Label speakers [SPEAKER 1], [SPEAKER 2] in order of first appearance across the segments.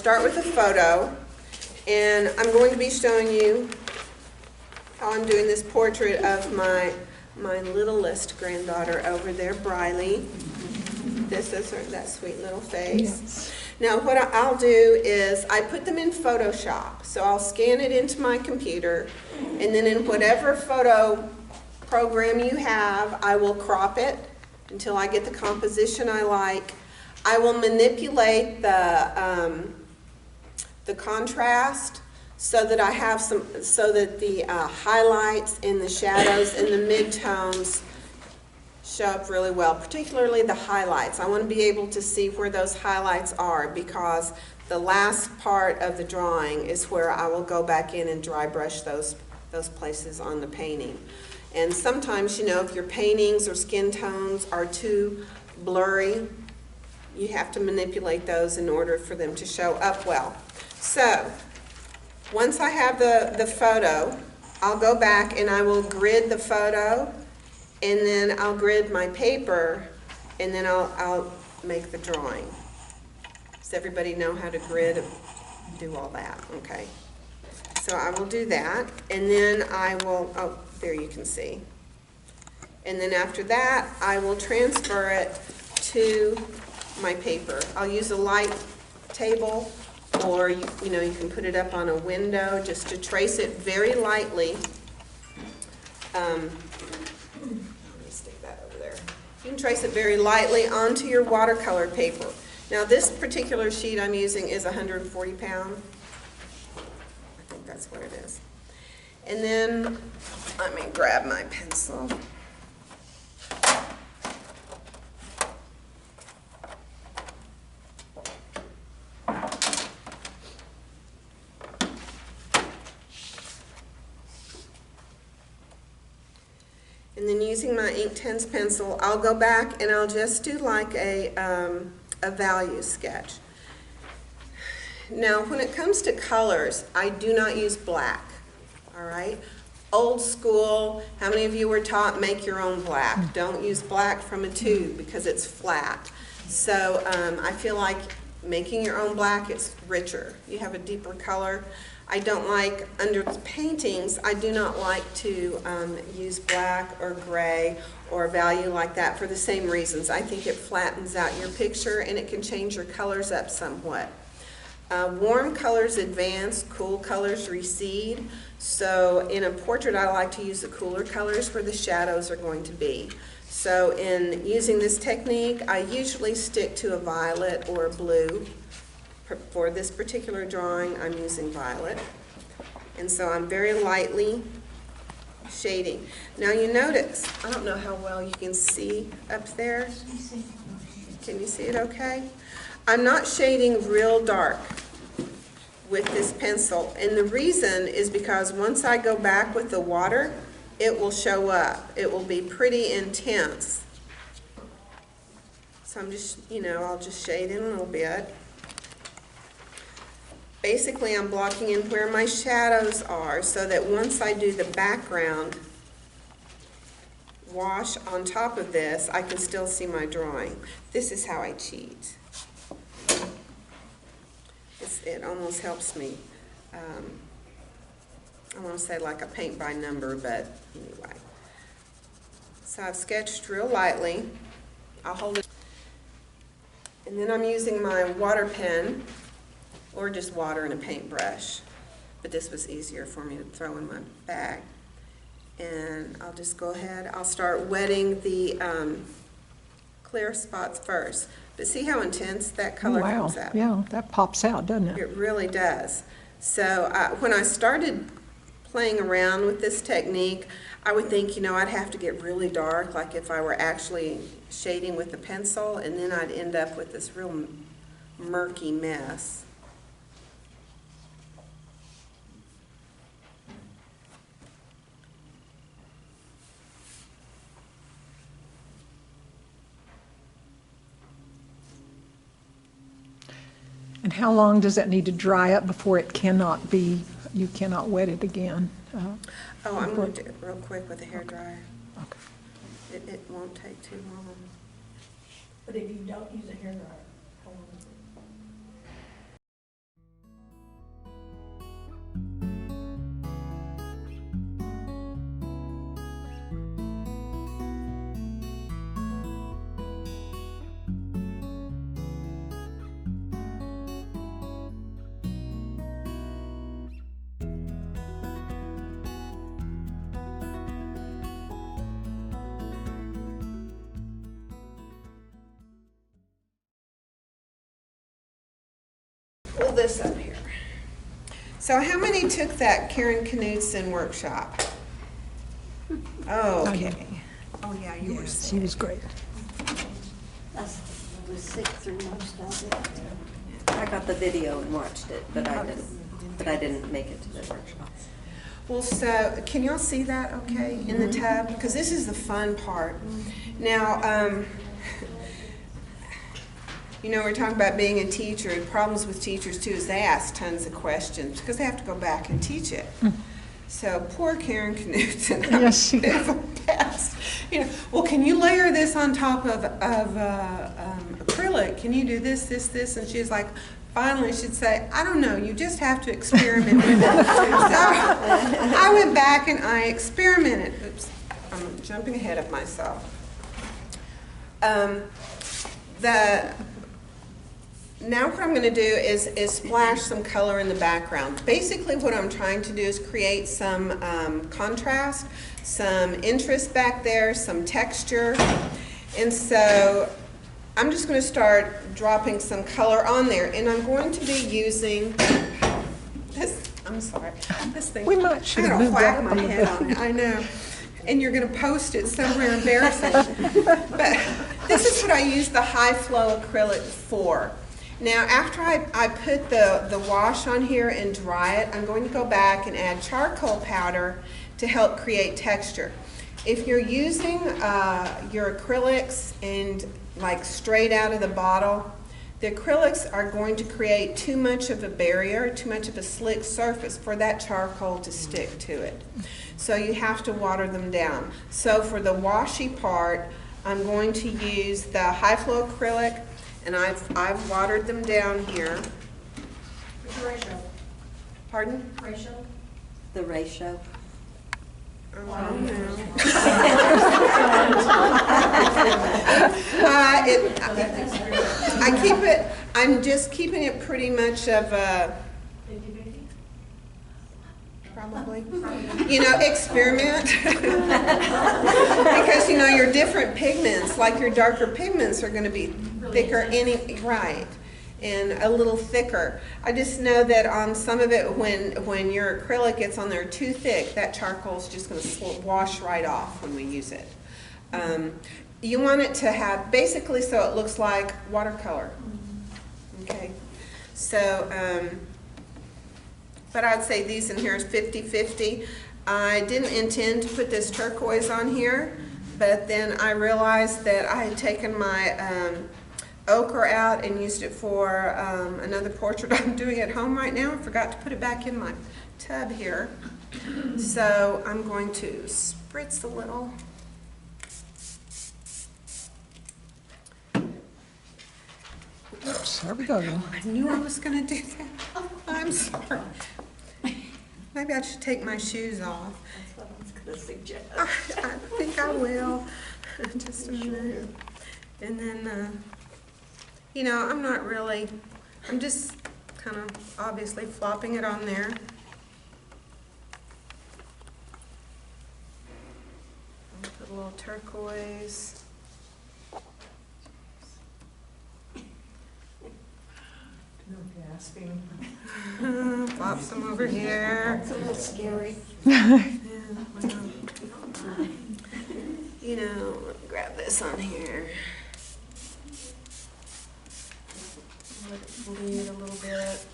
[SPEAKER 1] Start with a photo, and I'm going to be showing you how I'm doing this portrait of my littlest granddaughter over there, Brylee. This is her, that sweet little face.
[SPEAKER 2] Yes.
[SPEAKER 1] Now what I'll do is I put them in Photoshop. So I'll scan it into my computer, and then in whatever photo program you have, I will crop it until I get the composition I like. I will manipulate the contrast so that I have so that the highlights and the shadows and the midtones show up really well, particularly the highlights. I want to be able to see where those highlights are, because the last part of the drawing is where I will go back in and dry brush those places on the painting. And sometimes, you know, if your paintings or skin tones are too blurry, you have to manipulate those in order for them to show up well. So once I have the photo, I'll go back and I will grid the photo, and then I'll grid my paper, and then I'll make the drawing. Does everybody know how to grid and do all that? Okay. So I will do that, and then I will, oh, there you can see. And then after that, I will transfer it to my paper. I'll use a light table, or you know, you can put it up on a window just to trace it very lightly. Let me stick that over there. You can trace it very lightly onto your watercolor paper. Now this particular sheet I'm using is 140 pound. I think that's what it is. And then let me grab my pencil. And then using my Inktense pencil, I'll go back and I'll just do like a value sketch. Now, when it comes to colors, I do not use black, all right? Old school, how many of you were taught make your own black? Don't use black from a tube because it's flat. So I feel like making your own black, it's richer. You have a deeper color. I don't like, under paintings, I do not like to use black or gray or value like that for the same reasons. I think it flattens out your picture and it can change your colors up somewhat. Warm colors advance, cool colors recede. So in a portrait, I like to use the cooler colors where the shadows are going to be. So in using this technique, I usually stick to a violet or a blue. For this particular drawing, I'm using violet. And so I'm very lightly shading. Now you notice, I don't know how well you can see up there. Can you see it okay? I'm not shading real dark with this pencil. And the reason is because once I go back with the water, it will show up. It will be pretty intense. So I'm just, you know, I'll just shade in a little bit. Basically, I'm blocking in where my shadows are so that once I do the background wash on top of this, I can still see my drawing. This is how I cheat. It almost helps me. I want to say like a paint by number, but anyway. So I've sketched real lightly. I'll hold it. And then I'm using my water pen, or just water and a paintbrush, but this was easier for me to throw in my bag. And I'll just go ahead, I'll start wetting the clear spots first. But see how intense that color comes out?
[SPEAKER 2] Yeah, that pops out, doesn't it?
[SPEAKER 1] It really does. So when I started playing around with this technique, I would think, you know, I'd have to get really dark, like if I were actually shading with the pencil, and then I'd end up with this real murky mess.
[SPEAKER 2] And how long does that need to dry up before it cannot be, you cannot wet it again?
[SPEAKER 1] Oh, I'm going to do it real quick with a hairdryer.
[SPEAKER 2] Okay.
[SPEAKER 1] It won't take too long.
[SPEAKER 3] But if you don't use a hairdryer, how long is it?
[SPEAKER 1] pull this up here. So how many took that Karen Knudsen workshop? Oh, okay. Oh, yeah, you were
[SPEAKER 2] Yes,
[SPEAKER 1] sick.
[SPEAKER 2] she was great.
[SPEAKER 3] I was sick through most of it. I got the video and watched it, but I didn't make it to the workshop.
[SPEAKER 1] Well, so, can y'all see that okay in the tab? Because this is the fun part. Now, you know, we're talking about being a teacher, and problems with teachers too is they ask tons of questions because they have to go back and teach it. So poor Karen Knudsen,
[SPEAKER 2] Yes, she
[SPEAKER 1] did her best. You know, well, can you layer this on top of acrylic? Can you do this, this, this? And she's like, finally she'd say, I don't know, you just have to experiment with it. So I went back and I experimented. Oops, I'm jumping ahead of myself. Now what I'm going to do is splash some color in the background. Basically what I'm trying to do is create some contrast, some interest back there, some texture. And so I'm just going to start dropping some color on there. And I'm going to be using this, I'm sorry, this thing.
[SPEAKER 2] We might should have
[SPEAKER 1] I
[SPEAKER 2] moved
[SPEAKER 1] gotta
[SPEAKER 2] that
[SPEAKER 1] whack
[SPEAKER 2] up
[SPEAKER 1] my
[SPEAKER 2] a
[SPEAKER 1] head
[SPEAKER 2] little
[SPEAKER 1] on it, I know. And you're going to post it somewhere embarrassing. But this is what I use the high flow acrylic for. Now after I put the wash on here and dry it, I'm going to go back and add charcoal powder to help create texture. If you're using your acrylics and like straight out of the bottle, the acrylics are going to create too much of a barrier, too much of a slick surface for that charcoal to stick to it. So you have to water them down. So for the washy part, I'm going to use the high flow acrylic, and I've watered them down here.
[SPEAKER 4] What's the ratio?
[SPEAKER 1] Pardon?
[SPEAKER 4] Ratio?
[SPEAKER 3] The ratio.
[SPEAKER 1] Oh, I don't know. I keep it, I'm just keeping it pretty much of a, probably, you know, experiment. Because, you know, your different pigments, like your darker pigments are going to be thicker, right, and a little thicker. I just know that on some of it, when your acrylic gets on there too thick, that charcoal is just going to wash right off when we use it. You want it to have, basically so it looks like watercolor. Okay, so, but I'd say these in here is 50-50. I didn't intend to put this turquoise on here, but then I realized that I had taken my ochre out and used it for another portrait I'm doing at home right now. I forgot to put it back in my tub here. So I'm going to spritz a little.
[SPEAKER 2] Oops, there we go.
[SPEAKER 1] I knew I was going to do that. I'm sorry. Maybe I should take my shoes off.
[SPEAKER 3] That's what I was going to suggest.
[SPEAKER 1] I think I will. Just a minute. And then, you know, I'm not really, I'm just kind of obviously flopping it on there. I'll put a little turquoise.
[SPEAKER 4] No gasping.
[SPEAKER 1] Flop some over here.
[SPEAKER 3] It's a little scary.
[SPEAKER 1] Yeah, well, you know, grab this on here. Let it bleed a little bit.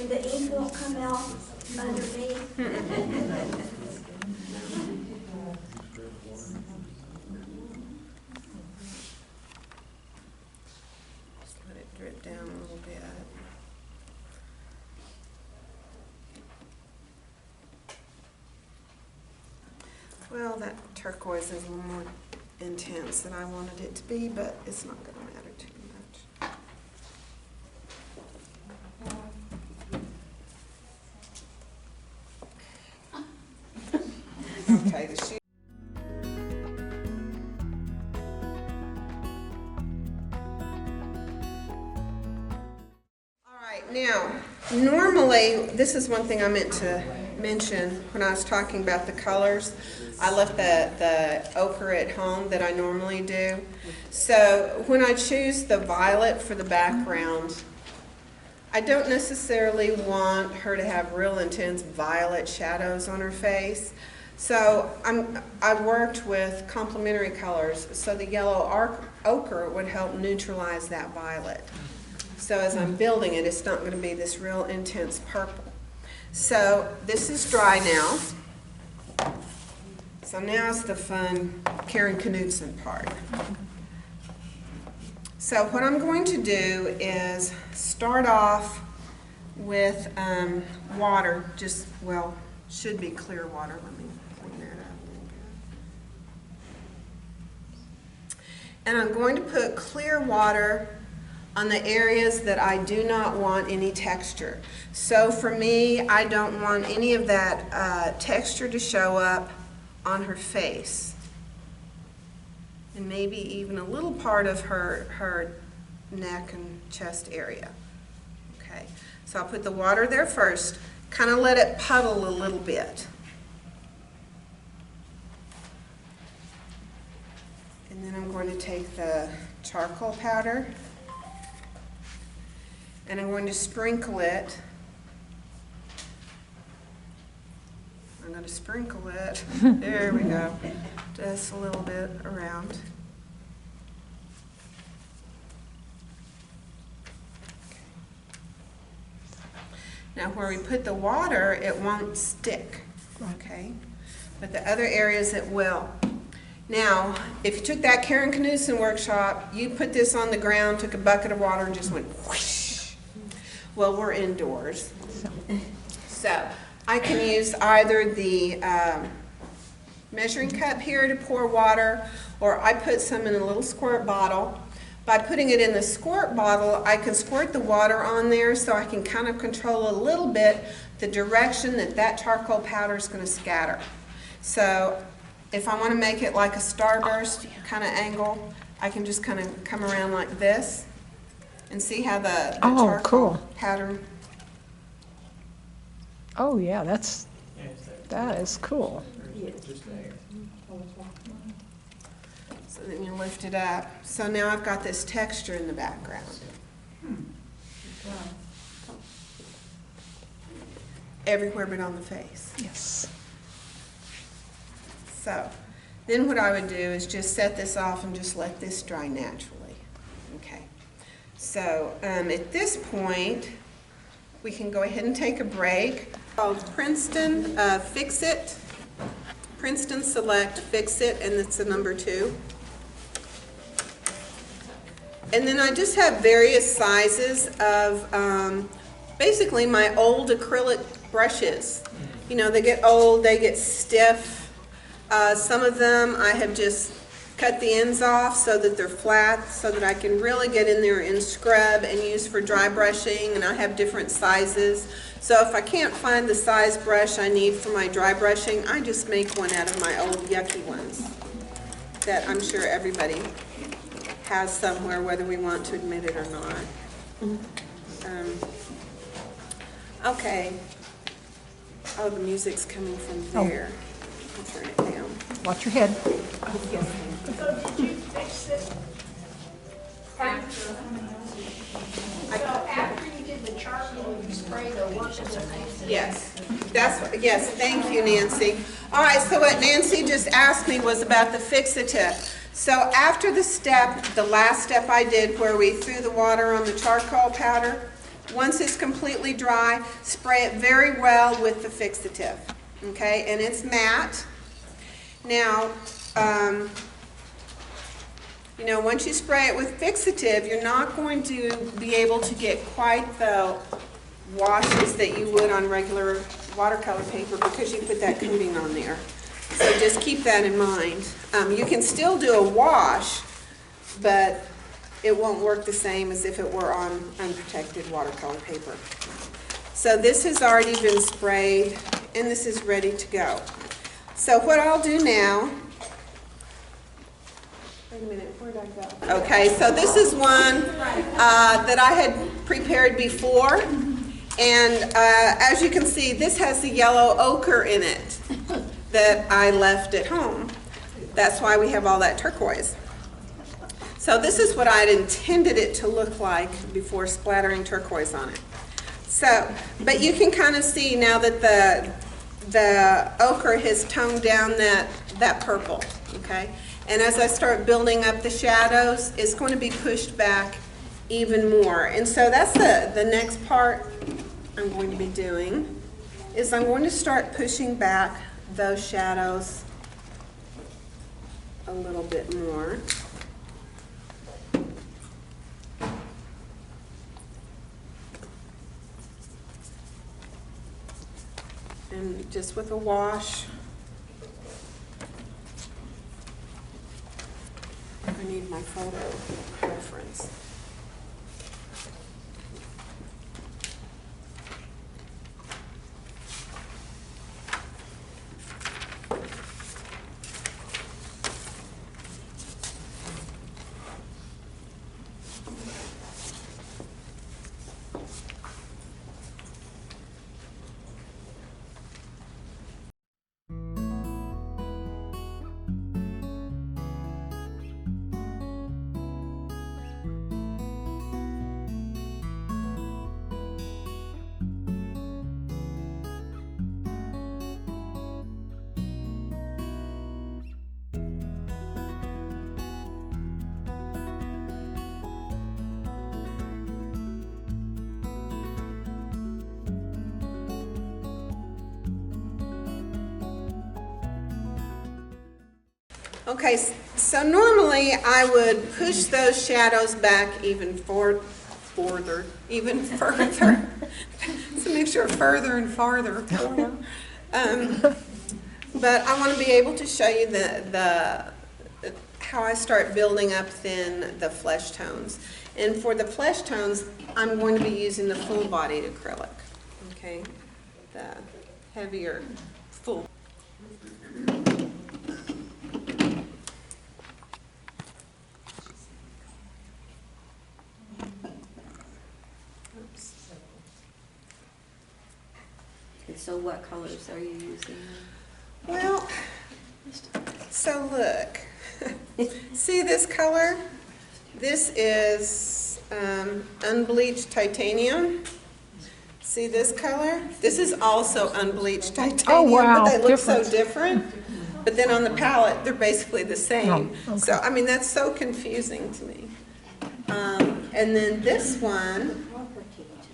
[SPEAKER 5] And the ink won't come out underneath.
[SPEAKER 1] Just let it drip down a little bit. Well, that turquoise is a little more intense than I wanted it to be, but it's not going to matter too much. Okay, the shoe. All right, now, normally, this is one thing I meant to mention when I was talking about the colors. I left the ochre at home that I normally do. So when I choose the violet for the background, I don't necessarily want her to have real intense violet shadows on her face. So I worked with complementary colors, so the yellow ochre would help neutralize that violet. So as I'm building it, it's not going to be this real intense purple. So this is dry now. So now's the fun Karen Knudsen part. So what I'm going to do is start off with water, just, well, should be clear water. Let me clean that up a little bit. And I'm going to put clear water on the areas that I do not want any texture. So for me, I don't want any of that texture to show up on her face. And maybe even a little part of her neck and chest area. Okay, so I'll put the water there first, kind of let it puddle a little bit. And then I'm going to take the charcoal powder and I'm going to sprinkle it. I'm going to sprinkle it. There we go. Just a little bit around. Now where we put the water, it won't stick, okay? But the other areas it will. Now, if you took that Karen Knudsen workshop, you put this on the ground, took a bucket of water and just went whoosh. Well, we're indoors. So I can use either the measuring cup here to pour water, or I put some in a little squirt bottle. By putting it in the squirt bottle, I can squirt the water on there so I can kind of control a little bit the direction that that charcoal powder is going to scatter. So if I want to make it like a starburst kind of angle, I can just kind of come around like this and see how the charcoal
[SPEAKER 2] cool
[SPEAKER 1] pattern.
[SPEAKER 2] Oh yeah, that is cool.
[SPEAKER 1] So then you lift it up. So now I've got this texture in the background. Everywhere but on the face.
[SPEAKER 2] Yes.
[SPEAKER 1] So then what I would do is just set this off and just let this dry naturally. Okay. So at this point, we can go ahead and take a break. Called Princeton Fix It. Princeton Select Fix It, and it's the number 2. And then I just have various sizes of basically my old acrylic brushes. You know, they get old, they get stiff. Some of them I have just cut the ends off so that they're flat, so that I can really get in there and scrub and use for dry brushing, and I have different sizes. So if I can't find the size brush I need for my dry brushing, I just make one out of my old yucky ones that I'm sure everybody has somewhere, whether we want to admit it or not. Okay. Oh, the music's coming from there. I'll turn it down.
[SPEAKER 2] Watch your head.
[SPEAKER 4] So did you fix it after? So after you did the charcoal, you sprayed the work of the face?
[SPEAKER 1] Yes, yes, thank you, Nancy. All right, so what Nancy just asked me was about the fixative. So after the last step I did where we threw the water on the charcoal powder, once it's completely dry, spray it very well with the fixative, okay? And it's matte. Now, you know, once you spray it with fixative, you're not going to be able to get quite the washes that you would on regular watercolor paper because you put that coating on there. So just keep that in mind. You can still do a wash, but it won't work the same as if it were on unprotected watercolor paper. So this has already been sprayed, and this is ready to go. So what I'll do now, wait a minute, where'd I go? Okay, so this is one that I had prepared before, and as you can see, this has the yellow ochre in it that I left at home. That's why we have all that turquoise. So this is what I'd intended it to look like before splattering turquoise on it. So, but you can kind of see now that the ochre has toned down that purple, okay? And as I start building up the shadows, it's going to be pushed back even more. And so that's the next part I'm going to be doing, is I'm going to start pushing back those shadows a little bit more. And just with a wash. I need my photo reference. Okay, so normally I would push those shadows back even further. It's a mixture of further and farther. But I want to be able to show you how I start building up then the flesh tones. And for the flesh tones, I'm going to be using the full-bodied acrylic, okay? The heavier, full.
[SPEAKER 3] And so what colors are you using?
[SPEAKER 1] Well, so look, see this color? This is unbleached titanium. See this color? This is also unbleached titanium,
[SPEAKER 2] Oh, wow,
[SPEAKER 1] but they look so
[SPEAKER 2] different.
[SPEAKER 1] different. But then on the palette, they're basically the same.
[SPEAKER 2] Oh, okay.
[SPEAKER 1] So, I mean, that's so confusing to me. And then this one,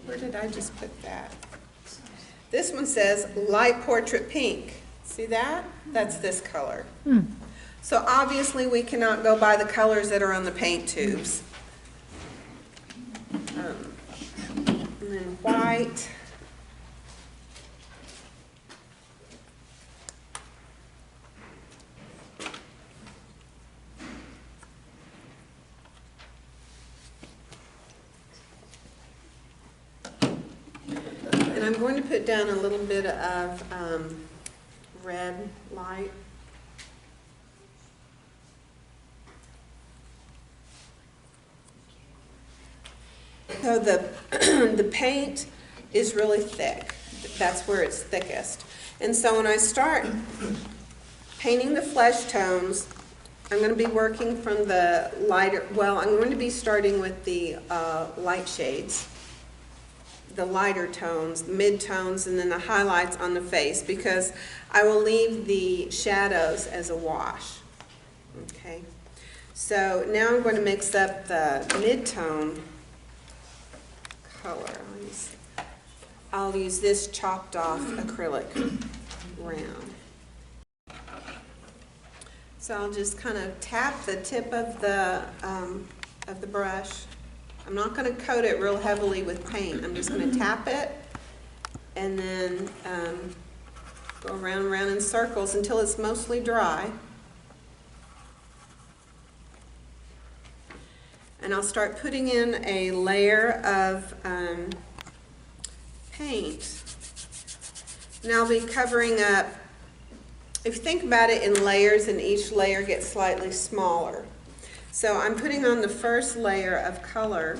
[SPEAKER 1] where did I just put that? This one says light portrait pink. See that? That's this color. So obviously we cannot go by the colors that are on the paint tubes. And then white. And I'm going to put down a little bit of red light. So the paint is really thick. That's where it's thickest. And so when I start painting the flesh tones, I'm going to be working from the lighter, well, I'm going to be starting with the light shades, the lighter tones, the mid-tones, and then the highlights on the face, because I will leave the shadows as a wash. Okay. So now I'm going to mix up the mid-tone color. I'll use this chopped off acrylic round. So I'll just kind of tap the tip of the brush. I'm not going to coat it real heavily with paint. I'm just going to tap it and then go around and around in circles until it's mostly dry. And I'll start putting in a layer of paint. And I'll be covering up, if you think about it in layers, and each layer gets slightly smaller. So I'm putting on the first layer of color,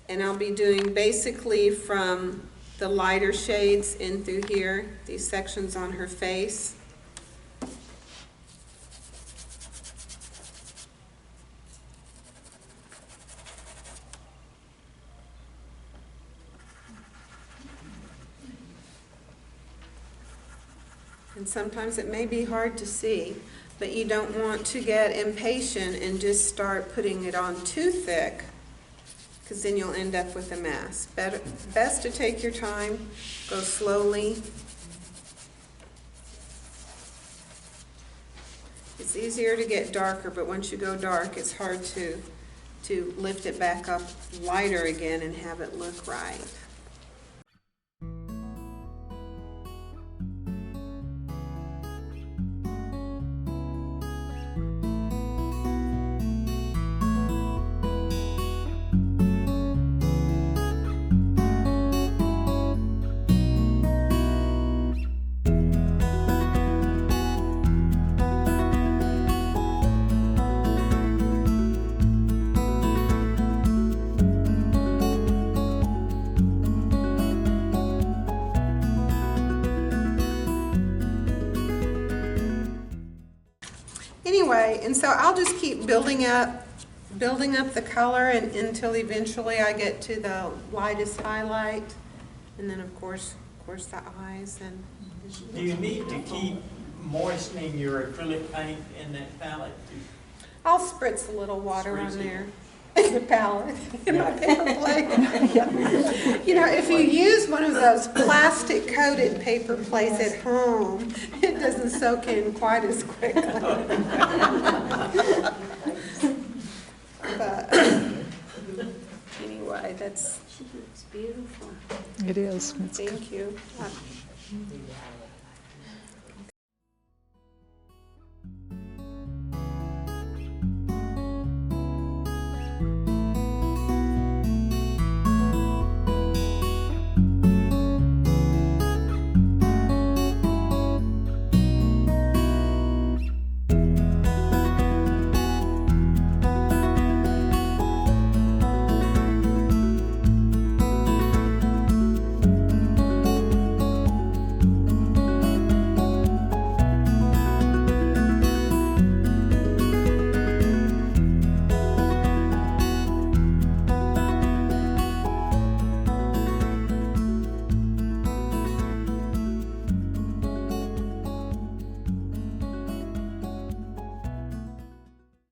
[SPEAKER 1] and I'll be doing basically from the lighter shades in through here, these sections on her face. And sometimes it may be hard to see, but you don't want to get impatient and just start putting it on too thick, because then you'll end up with a mess. Best to take your time, go slowly. It's easier to get darker, but once you go dark, it's hard to lift it back up lighter again and have it look right. Anyway, and so I'll just keep building up the color until eventually I get to the lightest highlight, and then of course the eyes. And
[SPEAKER 6] Do you need to keep moistening your acrylic paint in that palette?
[SPEAKER 1] I'll spritz a little water on there in the palette, in my paper plate. You know, if you use one of those plastic coated paper plates at home, it doesn't soak in quite as quickly. But anyway, that's,
[SPEAKER 3] It's beautiful.
[SPEAKER 2] It is.
[SPEAKER 1] thank you.